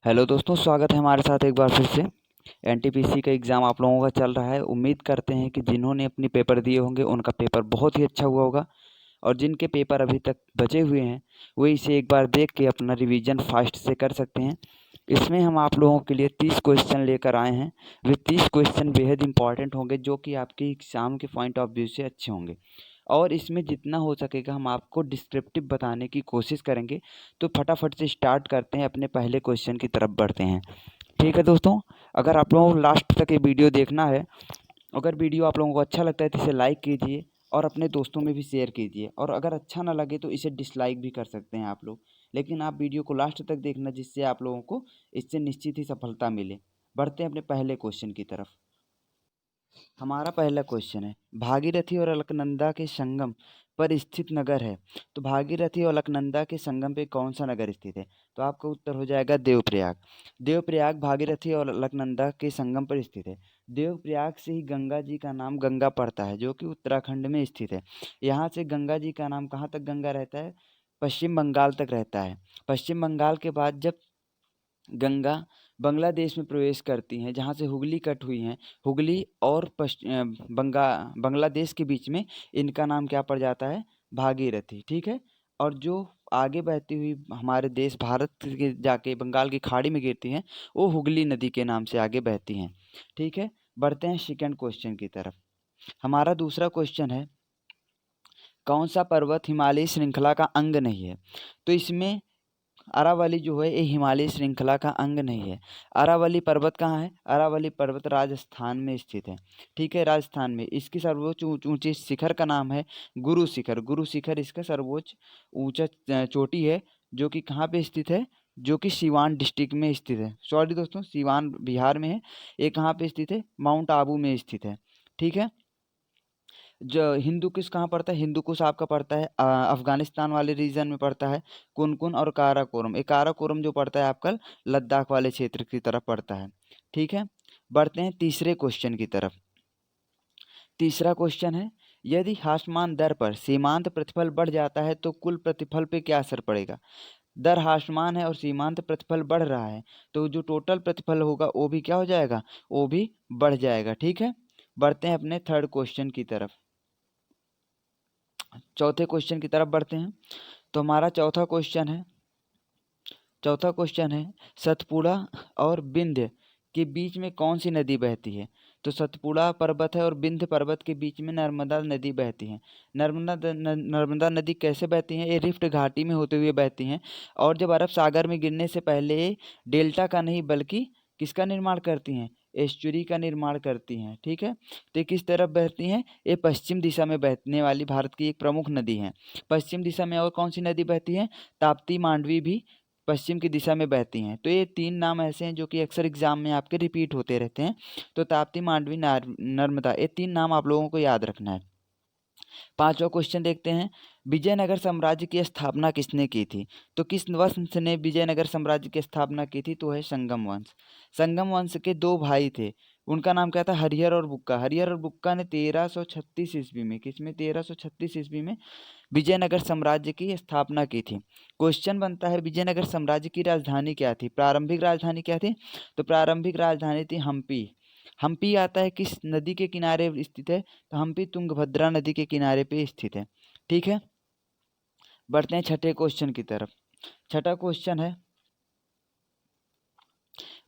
Hello दोस्तों, स्वागत है हमारे साथ एक बार फिर से। एनटीपीसी का एग्ज़ाम आप लोगों का चल रहा है। उम्मीद करते हैं कि जिन्होंने अपने पेपर दिए होंगे उनका पेपर बहुत ही अच्छा हुआ होगा, और जिनके पेपर अभी तक बचे हुए हैं वो इसे एक बार देख के अपना रिवीजन फास्ट से कर सकते हैं। इसमें हम आप लोगों के लिए 30 क्वेश्चन लेकर आए हैं। वे 30 क्वेश्चन बेहद इंपॉर्टेंट होंगे, जो कि आपके एग्ज़ाम के पॉइंट ऑफ व्यू से अच्छे होंगे, और इसमें जितना हो सकेगा हम आपको डिस्क्रिप्टिव बताने की कोशिश करेंगे। तो फटाफट से स्टार्ट करते हैं, अपने पहले क्वेश्चन की तरफ बढ़ते हैं। ठीक है दोस्तों, अगर आप लोगों को लास्ट तक ये वीडियो देखना है, अगर वीडियो आप लोगों को अच्छा लगता है तो इसे लाइक कीजिए और अपने दोस्तों में भी शेयर कीजिए, और अगर अच्छा ना लगे तो इसे डिसलाइक भी कर सकते हैं आप लोग। लेकिन आप वीडियो को लास्ट तक देखना, जिससे आप लोगों को इससे निश्चित ही सफलता मिले। बढ़ते हैं अपने पहले क्वेश्चन की तरफ। हमारा पहला क्वेश्चन है, भागीरथी और अलकनंदा के संगम पर स्थित नगर है। तो भागीरथी और अलकनंदा के संगम पे कौन सा नगर स्थित है? तो आपका उत्तर हो जाएगा देवप्रयाग। देवप्रयाग भागीरथी और अलकनंदा के संगम पर स्थित है। देवप्रयाग से ही गंगा जी का नाम गंगा पड़ता है, जो कि उत्तराखंड में स्थित है। यहाँ से गंगा जी का नाम कहाँ तक गंगा रहता है? पश्चिम बंगाल तक रहता है। पश्चिम बंगाल के बाद जब गंगा बांग्लादेश में प्रवेश करती हैं, जहाँ से हुगली कट हुई हैं, हुगली और बांग्लादेश के बीच में इनका नाम क्या पड़ जाता है? भागीरथी। ठीक है। और जो आगे बहती हुई हमारे देश भारत के जाके बंगाल की खाड़ी में गिरती हैं, वो हुगली नदी के नाम से आगे बहती हैं। ठीक है। बढ़ते हैं सेकंड क्वेश्चन की तरफ। हमारा दूसरा क्वेश्चन है, कौन सा पर्वत हिमालय श्रृंखला का अंग नहीं है? तो इसमें अरावली जो है ये हिमालय श्रृंखला का अंग नहीं है। अरावली पर्वत कहाँ है? अरावली पर्वत राजस्थान में स्थित है। ठीक है, राजस्थान में। इसकी सर्वोच्च ऊंचे शिखर का नाम है गुरु शिखर। गुरु शिखर इसका सर्वोच्च ऊंचा चोटी है, जो कि कहाँ पे स्थित है? जो कि सिवान डिस्ट्रिक्ट में स्थित है। सॉरी दोस्तों, सिवान बिहार में है। ये कहाँ पे स्थित है? माउंट आबू में स्थित है। ठीक है। जो हिंदू कुश कहाँ पड़ता है? हिंदू कुश आपका पड़ता है अफगानिस्तान वाले रीजन में पड़ता है। कुनकुन और काराकोरम, ये काराकोरम जो पड़ता है आपका लद्दाख वाले क्षेत्र की तरफ पड़ता है। ठीक है। बढ़ते हैं तीसरे क्वेश्चन की तरफ। तीसरा क्वेश्चन है, यदि ह्रासमान दर पर सीमांत प्रतिफल बढ़ जाता है तो कुल प्रतिफल पे क्या असर पड़ेगा? दर ह्रासमान है और सीमांत प्रतिफल बढ़ रहा है, तो जो टोटल प्रतिफल होगा वो भी क्या हो जाएगा? वो भी बढ़ जाएगा। ठीक है। बढ़ते हैं अपने थर्ड क्वेश्चन की तरफ। चौथे क्वेश्चन की तरफ बढ़ते हैं। तो हमारा चौथा क्वेश्चन है, सतपुड़ा और विंध्य के बीच में कौन सी नदी बहती है? तो सतपुड़ा पर्वत है और विंध्य पर्वत के बीच में नर्मदा नदी बहती है। नर्मदा नदी कैसे बहती हैं? ये रिफ्ट घाटी में होते हुए बहती हैं, और जब अरब सागर में गिरने से पहले ये डेल्टा का नहीं बल्कि किसका निर्माण करती हैं? एस्चुरी का निर्माण करती हैं। ठीक है। तो ये किस तरफ बहती हैं? ये पश्चिम दिशा में बहने वाली भारत की एक प्रमुख नदी है। पश्चिम दिशा में और कौन सी नदी बहती है? ताप्ती, मांडवी भी पश्चिम की दिशा में बहती हैं। तो ये तीन नाम ऐसे हैं जो कि अक्सर एग्जाम में आपके रिपीट होते रहते हैं। तो ताप्ती, मांडवी, नर्मदा, ये तीन नाम आप लोगों को याद रखना है। पांचवा क्वेश्चन देखते हैं, विजयनगर साम्राज्य की स्थापना किसने की थी? तो किस वंश ने विजयनगर साम्राज्य की स्थापना की थी? तो है संगम वंश। संगम वंश के दो भाई थे, उनका नाम क्या था? हरिहर और बुक्का। हरिहर और बुक्का ने 1336 ईस्वी में, किसमें? 1336 ईस्वी में विजयनगर साम्राज्य की स्थापना की थी। क्वेश्चन बनता है, विजयनगर साम्राज्य की राजधानी क्या थी? प्रारंभिक राजधानी क्या थी? तो प्रारंभिक राजधानी थी हम्पी। हम्पी आता है किस नदी के किनारे स्थित है? तो हम्पी तुंगभद्रा नदी के किनारे पे स्थित है। ठीक है। बढ़ते हैं छठे क्वेश्चन की तरफ। छठा क्वेश्चन है,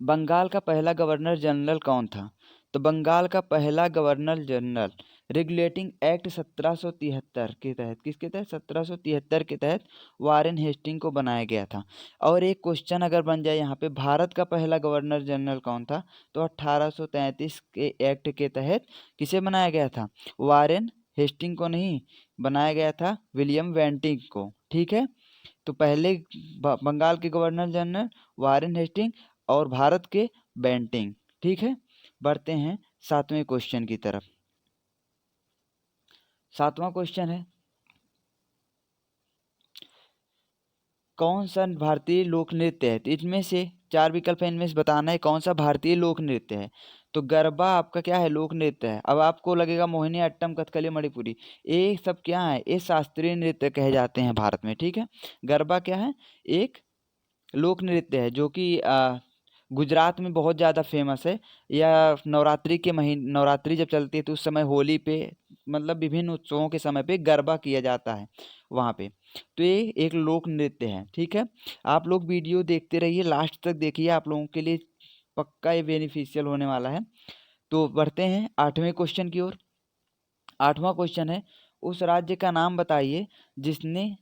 बंगाल का पहला गवर्नर जनरल कौन था? तो बंगाल का पहला गवर्नर जनरल रेगुलेटिंग एक्ट 1773 के तहत, किसके तहत? 1773 के तहत वारेन हेस्टिंग को बनाया गया था। और एक क्वेश्चन अगर बन जाए यहाँ पे, भारत का पहला गवर्नर जनरल कौन था? तो 1833 के एक्ट के तहत किसे बनाया गया था? वारेन हेस्टिंग को नहीं, बनाया गया था विलियम वेंटिंग को। ठीक है। तो पहले बंगाल के गवर्नर जनरल वारेन हेस्टिंग, और भारत के बेंटिंग। ठीक है। बढ़ते हैं सातवें क्वेश्चन की तरफ। सातवां क्वेश्चन है, कौन सा भारतीय लोक नृत्य है? तो इसमें से चार विकल्प है, इनमें से बताना है कौन सा भारतीय लोक नृत्य है। तो गरबा आपका क्या है? लोक नृत्य है। अब आपको लगेगा मोहिनी अट्टम, कथकली, मणिपुरी, ये सब क्या है? ये शास्त्रीय नृत्य कहे जाते हैं भारत में। ठीक है। गरबा क्या है? एक लोक नृत्य है जो कि गुजरात में बहुत ज़्यादा फेमस है। या नवरात्रि के महीने, नवरात्रि जब चलती है तो उस समय होली पे, मतलब विभिन्न उत्सवों के समय पे गरबा किया जाता है वहाँ पे। तो ये एक लोक नृत्य है, ठीक है। आप लोग वीडियो देखते रहिए, लास्ट तक देखिए, आप लोगों के लिए पक्का ये बेनिफिशियल होने वाला है। तो बढ़ते हैं 8वें क्वेश्चन की ओर। 8वां क्वेश्चन है, उस राज्य का नाम बताइए जिसने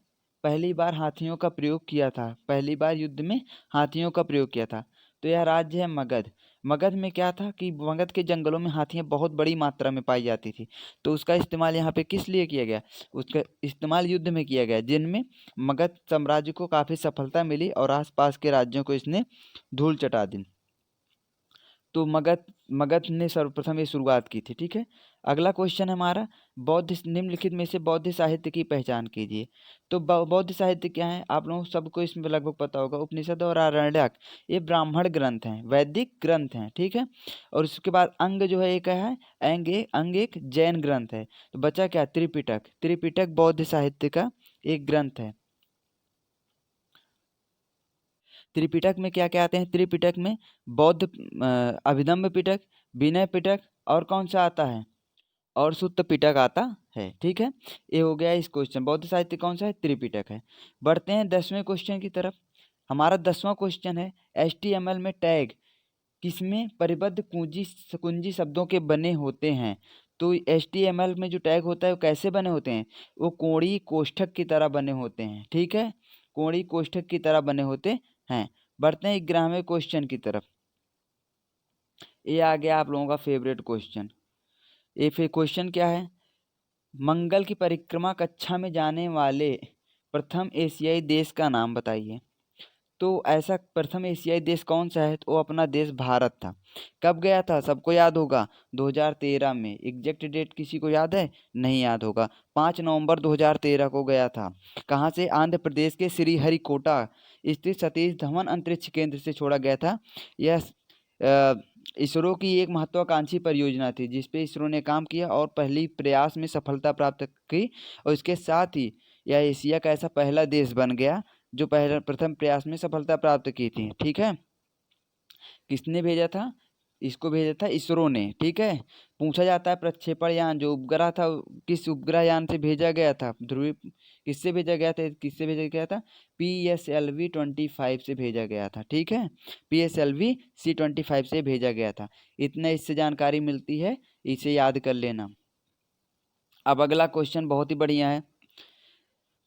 पहली बार हाथियों का प्रयोग किया था, पहली बार युद्ध में हाथियों का प्रयोग किया था। तो यह राज्य है मगध। मगध में क्या था कि मगध के जंगलों में हाथियां बहुत बड़ी मात्रा में पाई जाती थी। तो उसका इस्तेमाल यहाँ पे किस लिए किया गया? उसका इस्तेमाल युद्ध में किया गया, जिनमें मगध साम्राज्य को काफ़ी सफलता मिली और आसपास के राज्यों को इसने धूल चटा दी। तो मगध मगध ने सर्वप्रथम ये शुरुआत की थी, ठीक है। अगला क्वेश्चन है हमारा, बौद्ध निम्नलिखित में से बौद्ध साहित्य की पहचान कीजिए। तो बौद्ध साहित्य क्या है? आप लोगों सबको इसमें लगभग पता होगा, उपनिषद और आरण्यक ये ब्राह्मण ग्रंथ हैं, वैदिक ग्रंथ हैं, ठीक है। और उसके बाद अंग जो है एक है, अंग एक जैन ग्रंथ है। तो बचा क्या? त्रिपिटक। त्रिपिटक बौद्ध साहित्य का एक ग्रंथ है। त्रिपिटक में क्या क्या आते हैं? त्रिपिटक में बौद्ध अभिधम्म पिटक, विनय पिटक, और कौन सा आता है? और सुत्त पिटक आता है, ठीक है। ये हो गया इस क्वेश्चन। बौद्ध साहित्य कौन सा है? त्रिपिटक है। बढ़ते हैं 10वें क्वेश्चन की तरफ। हमारा 10वां क्वेश्चन है, HTML में टैग किसमें परिबद्ध कुंजी कुंजी शब्दों के बने होते हैं? तो HTML में जो टैग होता है वो कैसे बने होते हैं? वो कोड़ी कोष्ठक की तरह बने होते हैं, ठीक है। कोड़ी कोष्ठक की तरह बने होते हैं। बढ़ते हैं 11वें क्वेश्चन की तरफ। ये आ गया आप लोगों का फेवरेट क्वेश्चन। ये फिर क्वेश्चन क्या है? मंगल की परिक्रमा कक्षा में जाने वाले प्रथम एशियाई देश का नाम बताइए। तो ऐसा प्रथम एशियाई देश कौन सा है? तो वो अपना देश भारत था। कब गया था? सबको याद होगा, 2013 में। एग्जैक्ट डेट किसी को याद है? नहीं याद होगा। 5 नवंबर 2013 को गया था। कहाँ से? आंध्र प्रदेश के श्रीहरिकोटा स्थित सतीश धवन अंतरिक्ष केंद्र से छोड़ा गया था। यह इसरो की एक महत्वाकांक्षी परियोजना थी जिस पे इसरो ने काम किया और पहली प्रयास में सफलता प्राप्त की। और इसके साथ ही यह एशिया का ऐसा पहला देश बन गया जो पहला प्रथम प्रयास में सफलता प्राप्त की थी, ठीक है। किसने भेजा था? इसको भेजा था इसरो ने, ठीक है। पूछा जाता है प्रक्षेपण यान जो उपग्रह था किस उपग्रह यान से भेजा गया था? ध्रुव किससे भेजा गया था? किससे भेजा गया था? PSLV 25 से भेजा गया था, ठीक है। PSLV C-25 से भेजा गया था। इतना इससे जानकारी मिलती है, इसे याद कर लेना। अब अगला क्वेश्चन बहुत ही बढ़िया है।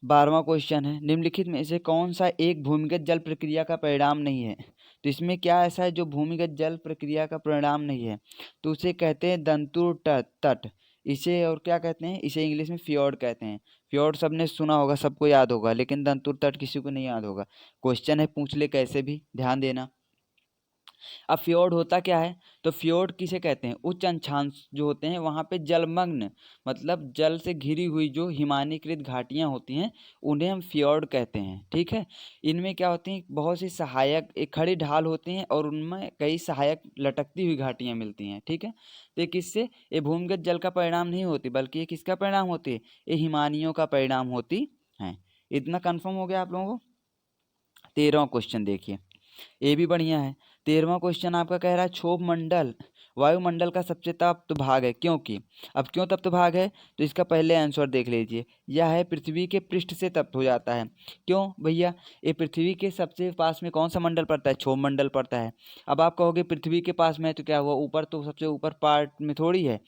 12वां क्वेश्चन है, निम्नलिखित में से कौन सा एक भूमिगत जल प्रक्रिया का परिणाम नहीं है? तो इसमें क्या ऐसा है जो भूमिगत जल प्रक्रिया का परिणाम नहीं है? तो उसे कहते हैं दंतुर तट। इसे और क्या कहते हैं? इसे इंग्लिश में फ्योर्ड कहते हैं। फ्योर्ड सबने सुना होगा, सबको याद होगा, लेकिन दंतुर तट किसी को नहीं याद होगा। क्वेश्चन है, पूछ ले कैसे भी, ध्यान देना। अब फ्योर्ड होता क्या है? तो फ्योर्ड किसे कहते हैं? उच्च अक्षांश जो होते हैं वहाँ पे जलमग्न, मतलब जल से घिरी हुई जो हिमानीकृत घाटियाँ होती हैं उन्हें हम फ्योर्ड कहते हैं, ठीक है। इनमें क्या होती हैं? बहुत सी सहायक एक खड़ी ढाल होती हैं और उनमें कई सहायक लटकती हुई घाटियाँ मिलती हैं, ठीक है। तो ये किससे? ये भूमिगत जल का परिणाम नहीं होती, बल्कि ये किसका परिणाम होती है? ये हिमानियों का परिणाम होती हैं। इतना कन्फर्म हो गया आप लोगों को? 13वां क्वेश्चन देखिए, ये भी बढ़िया है। 13वां क्वेश्चन आपका कह रहा है क्षोभ मंडल वायुमंडल का सबसे तप्त भाग है क्योंकि। अब क्यों तप्त भाग है? तो इसका पहले आंसर देख लीजिए। यह है पृथ्वी के पृष्ठ से तप्त हो जाता है। क्यों भैया? ये पृथ्वी के सबसे पास में कौन सा मंडल पड़ता है? क्षोभ मंडल पड़ता है। अब आप कहोगे पृथ्वी के पास में है तो क्या हुआ? ऊपर तो सबसे ऊपर पार्ट में थोड़ी है,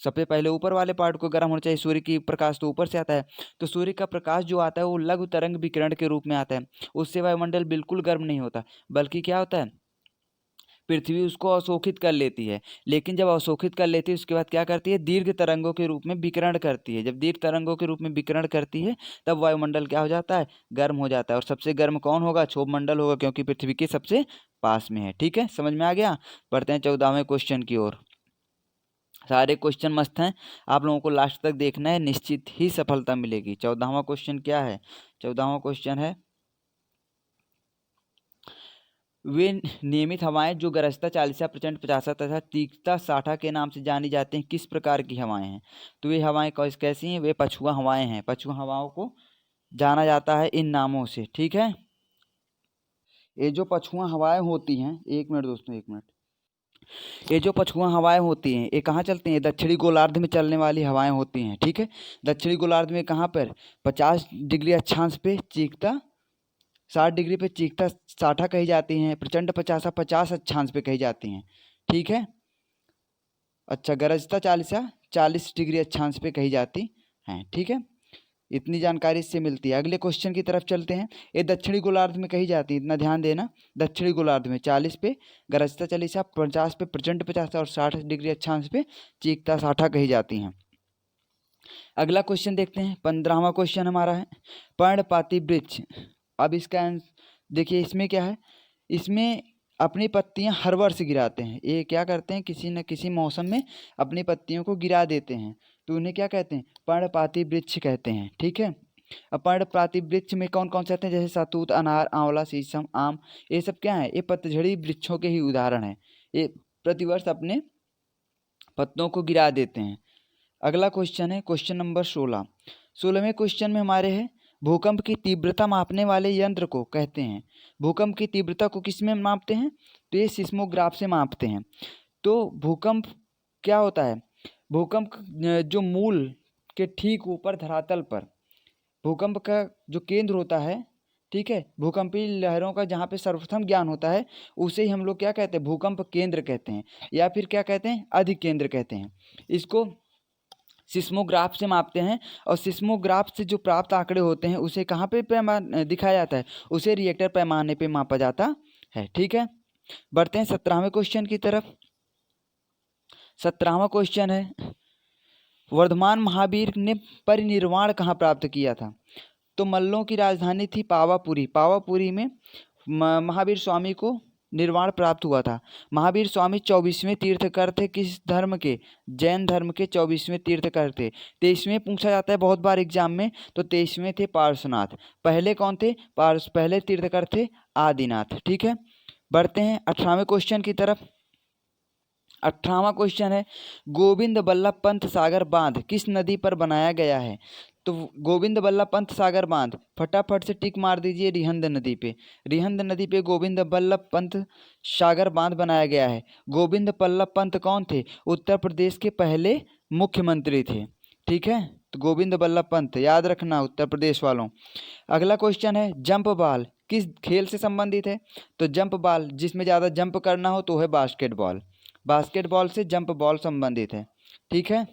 सबसे पहले ऊपर वाले पार्ट को गर्म होना चाहिए। सूर्य की प्रकाश तो ऊपर से आता है, तो सूर्य का प्रकाश जो आता है वो लघु तरंग विकिरण के रूप में आता है। उससे वायुमंडल बिल्कुल गर्म नहीं होता, बल्कि क्या होता है? पृथ्वी उसको अवशोषित कर लेती है। लेकिन जब अवशोषित कर लेती है उसके बाद क्या करती है? दीर्घ तरंगों के रूप में विकिरण करती है। जब दीर्घ तरंगों के रूप में विकिरण करती है तब वायुमंडल क्या हो जाता है? गर्म हो जाता है। और सबसे गर्म कौन होगा? क्षोभ मंडल होगा, क्योंकि पृथ्वी के सबसे पास में है, ठीक है। समझ में आ गया? बढ़ते हैं 14वें क्वेश्चन की ओर। सारे क्वेश्चन मस्त हैं, आप लोगों को लास्ट तक देखना है, निश्चित ही सफलता मिलेगी। 14वां क्वेश्चन क्या है? 14वां क्वेश्चन है, वे नियमित हवाएं जो गरजता 40 प्रचंड 50 तथा तीक्ष्णता 60 के नाम से जानी जाती हैं किस प्रकार की हवाएं हैं? तो ये हवाएं कैसी हैं? वे पछुआ हवाएं हैं। पछुआ हवाओं को जाना जाता है इन नामों से, ठीक है। ये जो पछुआ हवाएं होती हैं, एक मिनट दोस्तों, एक मिनट। ये जो पछुआ हवाएं होती हैं ये कहाँ चलती हैं? दक्षिणी गोलार्ध में चलने वाली हवाएं होती हैं, ठीक है। दक्षिणी गोलार्ध में कहाँ पर? 50 डिग्री अक्षांश पे चीकता, 60 डिग्री पे चीकता साठा कही जाती हैं, प्रचंड 50 अक्षांश पे कही जाती हैं, ठीक है। अच्छा, गरजता 40 डिग्री अक्षांश पे कही जाती हैं, ठीक है। इतनी जानकारी इससे मिलती है। अगले क्वेश्चन की तरफ चलते हैं। ये दक्षिणी गोलार्ध में कही जाती है, इतना ध्यान देना। दक्षिणी गोलार्ध में 40 पे गरजता 40, 50 पे प्रचंड 50 और 60 डिग्री अक्षांश पे चीकता साठा कही जाती हैं। अगला क्वेश्चन देखते हैं, 15वां क्वेश्चन हमारा है पर्णपाती वृक्ष। अब इसका देखिए, इसमें क्या है, इसमें अपनी पत्तियां हर वर्ष गिराते हैं। ये क्या करते हैं, किसी न किसी मौसम में अपनी पत्तियों को गिरा देते हैं, तो उन्हें क्या कहते हैं? पर्णपाती वृक्ष कहते हैं, ठीक है। अब पर्णपाती वृक्ष में कौन कौन से आते हैं? जैसे सतूत, अनार, आंवला, शीशम, आम, ये सब क्या है? ये पतझड़ी वृक्षों के ही उदाहरण है। ये प्रतिवर्ष अपने पत्तों को गिरा देते हैं। अगला क्वेश्चन है क्वेश्चन नंबर 16। 16वें क्वेश्चन में हमारे है भूकंप की तीव्रता मापने वाले यंत्र को कहते हैं। भूकंप की तीव्रता को किस में मापते हैं? तो ये सिस्मोग्राफ से मापते हैं। तो भूकंप क्या होता है? भूकंप जो मूल के ठीक ऊपर धरातल पर भूकंप का जो केंद्र होता है, ठीक है, भूकंपीय लहरों का जहाँ पे सर्वप्रथम ज्ञान होता है, उसे ही हम लोग क्या कहते हैं? भूकंप केंद्र कहते हैं, या फिर क्या कहते हैं? अधिकेंद्र कहते हैं। इसको सिस्मोग्राफ से मापते हैं, और सिस्मोग्राफ से जो प्राप्त आंकड़े होते हैं उसे कहाँ पे दिखाया जाता है? उसे रिएक्टर पैमाने पे मापा जाता है, ठीक है। बढ़ते हैं 17वें क्वेश्चन की तरफ। 17वां क्वेश्चन है वर्धमान महावीर ने परिनिर्वाण कहाँ प्राप्त किया था? तो मल्लों की राजधानी थी पावापुरी। पावापुरी में महावीर स्वामी को निर्वाण प्राप्त हुआ था। महावीर स्वामी 24वें तीर्थकर थे। किस धर्म के? जैन धर्म के 24वें तीर्थकर थे। 23वें पूछा जाता है बहुत बार एग्जाम में, तो 23वें थे पार्श्वनाथ। पहले कौन थे? पहले तीर्थकर थे आदिनाथ, ठीक है। बढ़ते हैं 18वें क्वेश्चन की तरफ। 18वां क्वेश्चन है गोविंद बल्लभ पंत सागर बांध किस नदी पर बनाया गया है? तो गोविंद बल्लभ पंत सागर बांध, फटाफट से टिक मार दीजिए, रिहंद नदी पे। रिहंद नदी पे गोविंद बल्लभ पंत सागर बांध बनाया गया है। गोविंद बल्लभ पंत कौन थे? उत्तर प्रदेश के पहले मुख्यमंत्री थे, ठीक है। तो गोविंद बल्लभ पंत याद रखना उत्तर प्रदेश वालों। अगला क्वेश्चन है जंप बॉल किस खेल से संबंधित है? तो जंप बॉल जिसमें ज़्यादा जंप करना हो तो है बास्केटबॉल। बास्केटबॉल से जंप बॉल संबंधित है, ठीक है।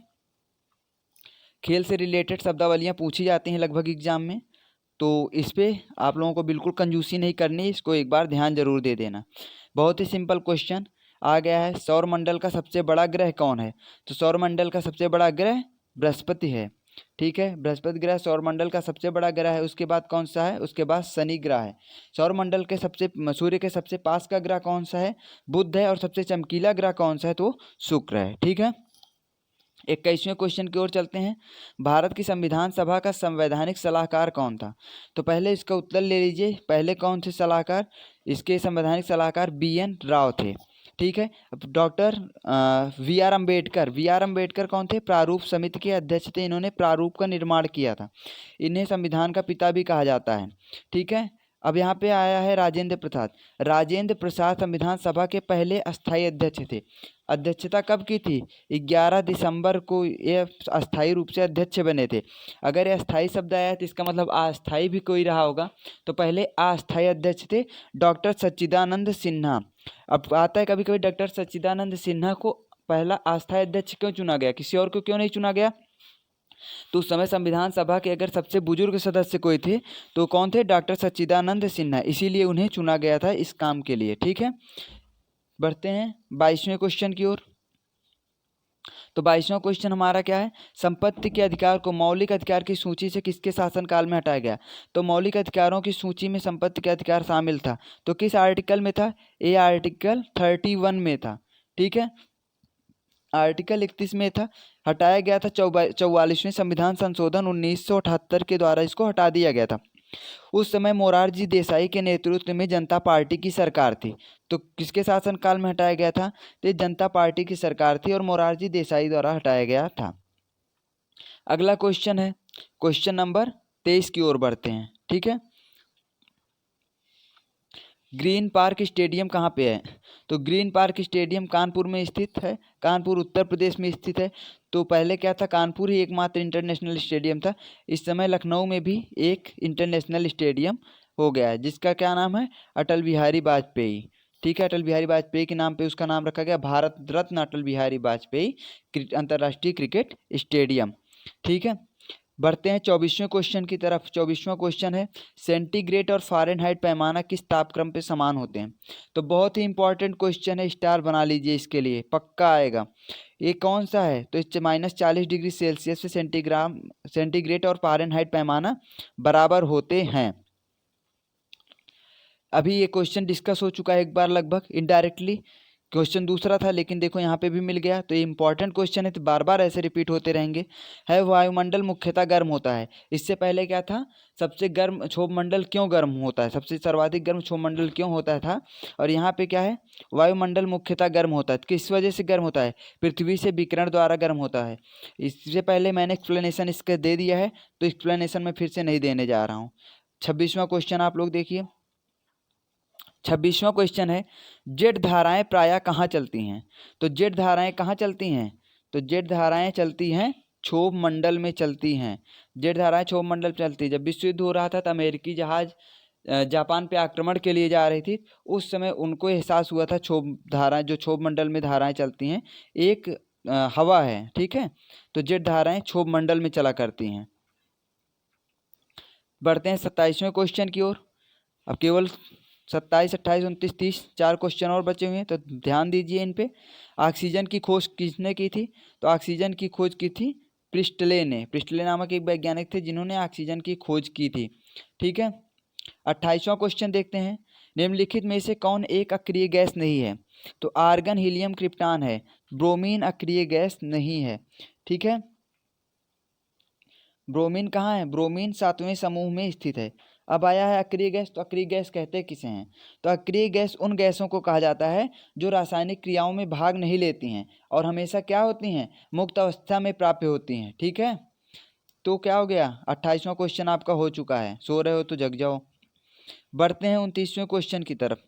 खेल से रिलेटेड शब्दावलियाँ पूछी जाती हैं लगभग एग्जाम में, तो इस पे आप लोगों को बिल्कुल कंजूसी नहीं करनी, इसको एक बार ध्यान जरूर दे देना। बहुत ही सिंपल क्वेश्चन आ गया है सौरमंडल का सबसे बड़ा ग्रह कौन है? तो सौरमंडल का सबसे बड़ा ग्रह बृहस्पति है, ठीक है। बृहस्पति ग्रह सौरमंडल का सबसे बड़ा ग्रह है। उसके बाद कौन सा है? उसके बाद शनि ग्रह है। सौरमंडल के सूर्य के सबसे पास का ग्रह कौन सा है? बुध है। और सबसे चमकीला ग्रह कौन सा है? तो शुक्र है, ठीक है। 21वें क्वेश्चन की ओर चलते हैं। भारत की संविधान सभा का संवैधानिक सलाहकार कौन था? तो पहले इसका उत्तर ले लीजिए, पहले कौन थे सलाहकार? इसके संवैधानिक सलाहकार BN राव थे, ठीक है। Doctor VR Ambedkar. VR Ambedkar कौन थे? प्रारूप समिति के अध्यक्ष थे। इन्होंने प्रारूप का निर्माण किया था। इन्हें संविधान का पिता भी कहा जाता है, ठीक है। अब यहाँ पे आया है राजेंद्र प्रसाद। राजेंद्र प्रसाद संविधान सभा के पहले अस्थायी अध्यक्ष थे। अध्यक्षता कब की थी? 11 दिसंबर को ये अस्थायी रूप से अध्यक्ष बने थे। अगर ये अस्थायी शब्द आया तो इसका मतलब अस्थायी भी कोई रहा होगा, तो पहले अस्थायी अध्यक्ष थे डॉक्टर सच्चिदानंद सिन्हा। अब आता है कभी कभी डॉक्टर सच्चिदानंद सिन्हा को पहला अस्थायी अध्यक्ष क्यों चुना गया, किसी और को क्यों नहीं चुना गया? तो उस समय संविधान सभा के अगर सबसे बुजुर्ग सदस्य कोई थे तो कौन थे? डॉक्टर सच्चिदानंद सिन्हा, इसीलिए उन्हें चुना गया था इस काम के लिए, ठीक है। बढ़ते हैं 22वें क्वेश्चन की ओर। तो 22वां क्वेश्चन हमारा क्या है? संपत्ति के अधिकार को मौलिक अधिकार की सूची से किसके शासनकाल में हटाया गया? तो मौलिक अधिकारों की सूची में संपत्ति का अधिकार शामिल था, तो किस आर्टिकल में था? ये आर्टिकल 31 में था, ठीक है। आर्टिकल 31 में था, हटाया गया था 44वें संविधान संशोधन 1978 के द्वारा इसको हटा दिया गया था। उस समय मोरारजी देसाई के नेतृत्व में जनता पार्टी की सरकार थी। तो किसके शासनकाल में हटाया गया था? तो जनता पार्टी की सरकार थी और मोरारजी देसाई द्वारा हटाया गया था। अगला क्वेश्चन है क्वेश्चन नंबर 23 की ओर बढ़ते हैं, ठीक है। ग्रीन पार्क स्टेडियम कहाँ पे है? तो ग्रीन पार्क स्टेडियम कानपुर में स्थित है, कानपुर उत्तर प्रदेश में स्थित है। तो पहले क्या था, कानपुर ही एकमात्र इंटरनेशनल स्टेडियम था। इस समय लखनऊ में भी एक इंटरनेशनल स्टेडियम हो गया है, जिसका क्या नाम है, अटल बिहारी वाजपेयी। ठीक है, अटल बिहारी वाजपेयी के नाम पे उसका नाम रखा गया, भारत रत्न अटल बिहारी वाजपेयी अंतर्राष्ट्रीय क्रिकेट स्टेडियम। ठीक है, बढ़ते हैं 24वें क्वेश्चन की तरफ। 24वां क्वेश्चन है, सेंटीग्रेड और फ़ारेनहाइट पैमाना किस तापक्रम पे समान होते हैं? तो बहुत ही इंपॉर्टेंट क्वेश्चन है, स्टार बना लीजिए, इसके लिए पक्का आएगा। ये कौन सा है? तो इससे -40 डिग्री सेल्सियस से सेंटीग्रेड और फ़ारेनहाइट पैमाना बराबर होते हैं। अभी ये क्वेश्चन डिस्कस हो चुका है एक बार लगभग इनडायरेक्टली। क्वेश्चन दूसरा था, लेकिन देखो यहाँ पे भी मिल गया। तो ये इंपॉर्टेंट क्वेश्चन है, तो बार बार ऐसे रिपीट होते रहेंगे। है वायुमंडल मुख्यतः गर्म होता है। इससे पहले क्या था, सबसे गर्म क्षोभ मंडल क्यों गर्म होता है, सबसे सर्वाधिक गर्म क्षोभ मंडल क्यों होता था। और यहाँ पे क्या है, वायुमंडल मुख्यतः गर्म होता है। किस वजह से गर्म होता है? पृथ्वी से विकिरण द्वारा गर्म होता है। इससे पहले मैंने एक्सप्लेनेशन इसका दे दिया है, तो एक्सप्लेनेशन मैं फिर से नहीं देने जा रहा हूँ। 26वां क्वेश्चन आप लोग देखिए। 26वां क्वेश्चन है, जेट धाराएं प्रायः कहाँ चलती हैं? तो जेट धाराएं कहाँ चलती हैं? तो जेट धाराएं चलती हैं क्षोभ मंडल में चलती हैं। जेट धाराएं क्षोभ मंडल चलती हैं। जब विश्व युद्ध हो रहा था तो अमेरिकी जहाज जापान पे आक्रमण के लिए जा रही थी, उस समय उनको एहसास हुआ था क्षोभ धाराएं, जो क्षोभ मंडल में धाराएं चलती हैं, एक हवा है। ठीक है, तो जेट धाराएं क्षोभ मंडल में चला करती हैं। बढ़ते हैं 27वें क्वेश्चन की ओर। अब केवल 27, 28, 29, 30 4 क्वेश्चन और बचे हुए हैं, तो ध्यान दीजिए इन पे। ऑक्सीजन की खोज किसने की थी? तो ऑक्सीजन की खोज की थी प्रिस्टले ने। प्रिस्टले नामक एक वैज्ञानिक थे जिन्होंने ऑक्सीजन की खोज की थी। ठीक है, 28वां क्वेश्चन देखते हैं। निम्नलिखित में से कौन एक अक्रिय गैस नहीं है? तो आर्गन, हीलियम, क्रिप्टॉन है। ब्रोमीन अक्रिय गैस नहीं है। ठीक है, ब्रोमीन कहाँ है? ब्रोमीन 7वें समूह में स्थित है। अब आया है अक्रिय गैस। तो अक्रिय गैस कहते किसे हैं? तो अक्रिय गैस उन गैसों को कहा जाता है जो रासायनिक क्रियाओं में भाग नहीं लेती हैं और हमेशा क्या होती हैं, मुक्त अवस्था में प्राप्य होती हैं। ठीक है, तो क्या हो गया, 28वां क्वेश्चन आपका हो चुका है। सो रहे हो तो जग जाओ। बढ़ते हैं 29वें क्वेश्चन की तरफ।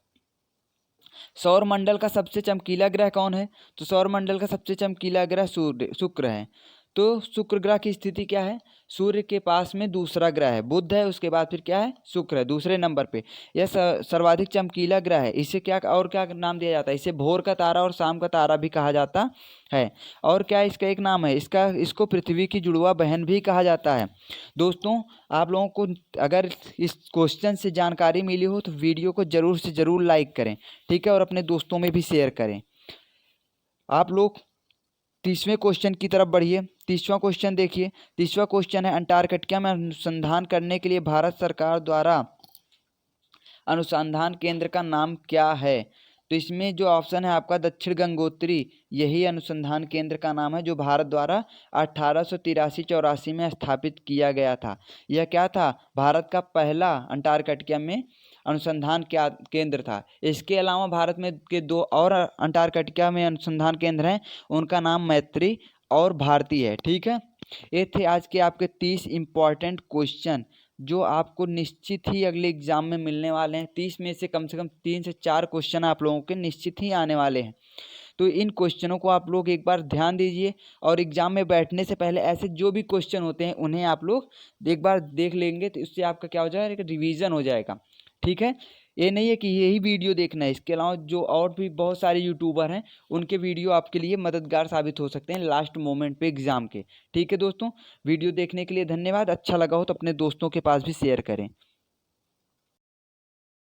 सौर मंडल का सबसे चमकीला ग्रह कौन है? तो सौर मंडल का सबसे चमकीला ग्रह शुक्र है। तो शुक्र ग्रह की स्थिति क्या है? सूर्य के पास में दूसरा ग्रह है, बुध है, उसके बाद फिर क्या है, शुक्र है दूसरे नंबर पे। यह सर्वाधिक चमकीला ग्रह है। इसे क्या और क्या नाम दिया जाता है? इसे भोर का तारा और शाम का तारा भी कहा जाता है। और क्या इसका एक नाम है, इसको पृथ्वी की जुड़वा बहन भी कहा जाता है। दोस्तों, आप लोगों को अगर इस क्वेश्चन से जानकारी मिली हो तो वीडियो को ज़रूर से ज़रूर लाइक करें। ठीक है, और अपने दोस्तों में भी शेयर करें। आप लोग 30वें क्वेश्चन की तरफ बढ़िए। 30वां क्वेश्चन देखिए। 30वां क्वेश्चन है, अंटार्कटिका में अनुसंधान करने के लिए भारत सरकार द्वारा अनुसंधान केंद्र का नाम क्या है? तो इसमें जो ऑप्शन है आपका दक्षिण गंगोत्री, यही अनुसंधान केंद्र का नाम है, जो भारत द्वारा 1883-84 में स्थापित किया गया था। यह क्या था? भारत का पहला अंटार्कटिका में अनुसंधान केंद्र था। इसके अलावा भारत में के 2 और अंटार्कटिका में अनुसंधान केंद्र हैं, उनका नाम मैत्री और भारती है। ठीक है, ये थे आज के आपके 30 इम्पॉर्टेंट क्वेश्चन जो आपको निश्चित ही अगले एग्जाम में मिलने वाले हैं। 30 में से कम 3 से 4 क्वेश्चन आप लोगों के निश्चित ही आने वाले हैं। तो इन क्वेश्चनों को आप लोग एक बार ध्यान दीजिए और एग्जाम में बैठने से पहले ऐसे जो भी क्वेश्चन होते हैं उन्हें आप लोग एक बार देख लेंगे, तो इससे आपका क्या हो जाएगा, एक रिवीजन हो जाएगा। ठीक है, ये नहीं है कि यही वीडियो देखना है, इसके अलावा जो और भी बहुत सारे यूट्यूबर हैं उनके वीडियो आपके लिए मददगार साबित हो सकते हैं लास्ट मोमेंट पे एग्ज़ाम के। ठीक है दोस्तों, वीडियो देखने के लिए धन्यवाद। अच्छा लगा हो तो अपने दोस्तों के पास भी शेयर करें।